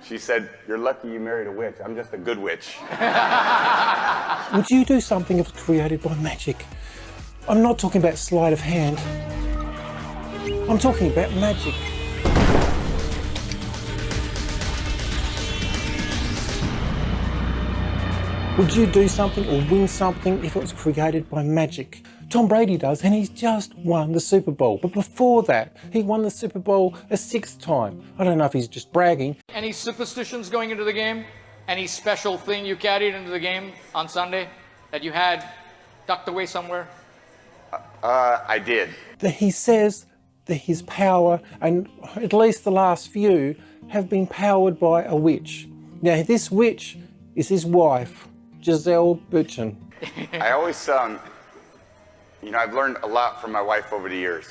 She said, "You're lucky you married a witch. I'm just a good witch." Would you do something if it's created by magic? I'm not talking about sleight of hand. I'm talking about magic. Would you do something or win something if it was created by magic? Tom Brady does, and he's just won the Super Bowl. But before that, he won the Super Bowl a 6th time. I don't know if he's just bragging. Any superstitions going into the game? Any special thing you carried into the game on Sunday that you had tucked away somewhere? I did. That he says that his power, and at least the last few, have been powered by a witch. Now, this witch is his wife, Gisele Bundchen. I always, I've learned a lot from my wife over the years.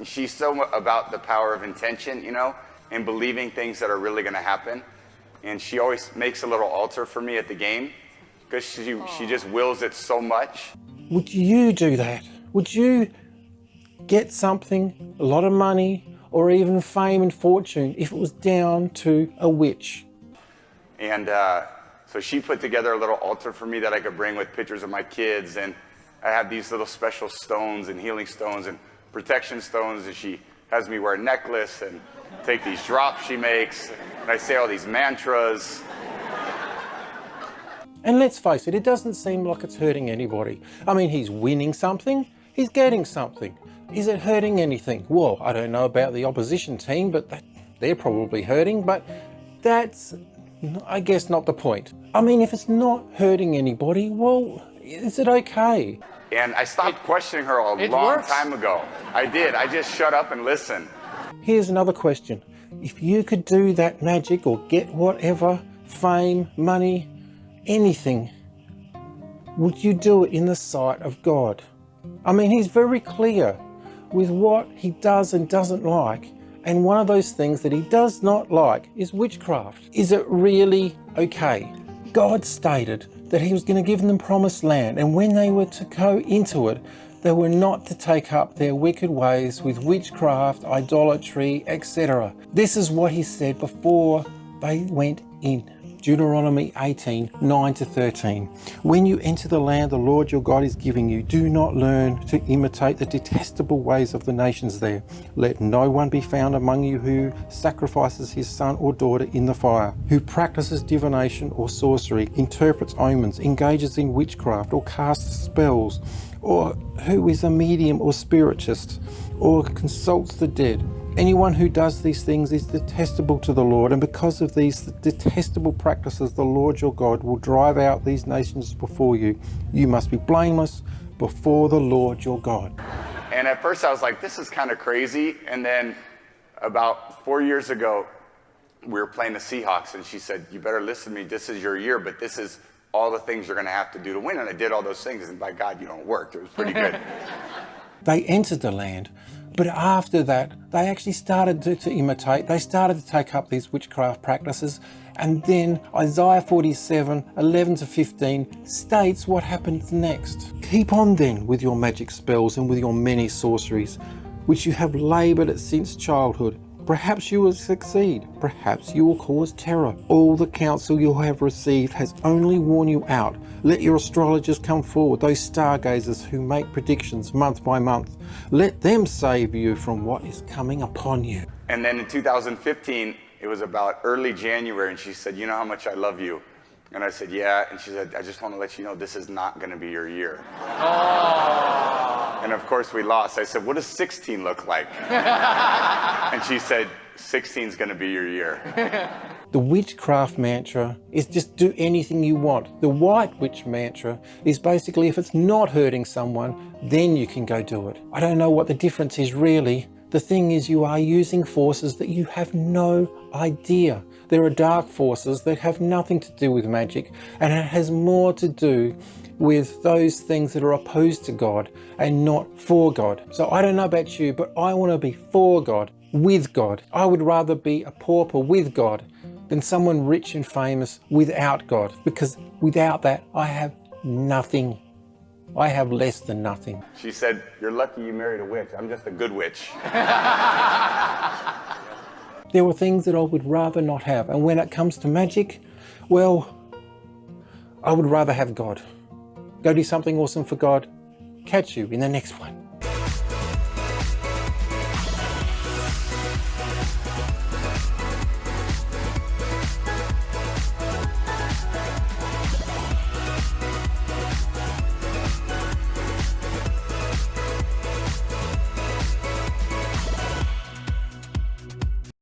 She's so about the power of intention, and believing things that are really going to happen. And she always makes a little altar for me at the game because she just wills it so much. Would you do that? Would you get something, a lot of money, or even fame and fortune if it was down to a witch? And so she put together a little altar for me that I could bring with pictures of my kids. And I have these little special stones and healing stones and protection stones. And she has me wear a necklace and take these drops she makes. And I say all these mantras. And let's face it, it doesn't seem like it's hurting anybody. I mean, he's winning something, he's getting something. Is it hurting anything? Well, I don't know about the opposition team, but they're probably hurting, but that's, I guess, not the point. I mean, if it's not hurting anybody, well, is it okay? And I stopped questioning her a long time ago. I did. I just shut up and listened. Here's another question. If you could do that magic or get whatever, fame, money, anything, would you do it in the sight of God? I mean, he's very clear with what he does and doesn't like. And one of those things that he does not like is witchcraft. Is it really okay? God stated that he was going to give them promised land, and when they were to go into it, they were not to take up their wicked ways with witchcraft, idolatry, etc. This is what he said before they went in. Deuteronomy 18, 9-13. When you enter the land the Lord your God is giving you, do not learn to imitate the detestable ways of the nations there. Let no one be found among you who sacrifices his son or daughter in the fire, who practices divination or sorcery, interprets omens, engages in witchcraft or casts spells, or who is a medium or spiritist, or consults the dead. Anyone who does these things is detestable to the Lord, and because of these detestable practices, the Lord your God will drive out these nations before you. You must be blameless before the Lord your God. And at first I was like, this is kind of crazy. And then about 4 years ago, we were playing the Seahawks, and she said, you better listen to me. This is your year, but this is all the things you're going to have to do to win. And I did all those things, and by God, it worked. It was pretty good. They entered the land. But after that, they actually started to imitate. They started to take up these witchcraft practices. And then Isaiah 47, 11-15 states what happens next. Keep on then with your magic spells and with your many sorceries, which you have labored at since childhood. Perhaps you will succeed. Perhaps you will cause terror. All the counsel you have received has only worn you out. Let your astrologers come forward, those stargazers who make predictions month by month. Let them save you from what is coming upon you. And then in 2015, it was about early January, and she said, you know how much I love you? And I said, yeah. And she said, I just want to let you know this is not going to be your year. Oh. And of course we lost. I said, what does 16 look like? And she said, 16 is going to be your year. The witchcraft mantra is just do anything you want. The white witch mantra is basically if it's not hurting someone, then you can go do it. I don't know what the difference is really. The thing is, you are using forces that you have no idea. There are dark forces that have nothing to do with magic, and it has more to do with those things that are opposed to God and not for God. So I don't know about you, but I want to be for God, with God. I would rather be a pauper with God than someone rich and famous without God, because without that, I have nothing. I have less than nothing. She said, you're lucky you married a witch. I'm just a good witch. There are things that I would rather not have. And when it comes to magic, well, I would rather have God. Go do something awesome for God. Catch you in the next one.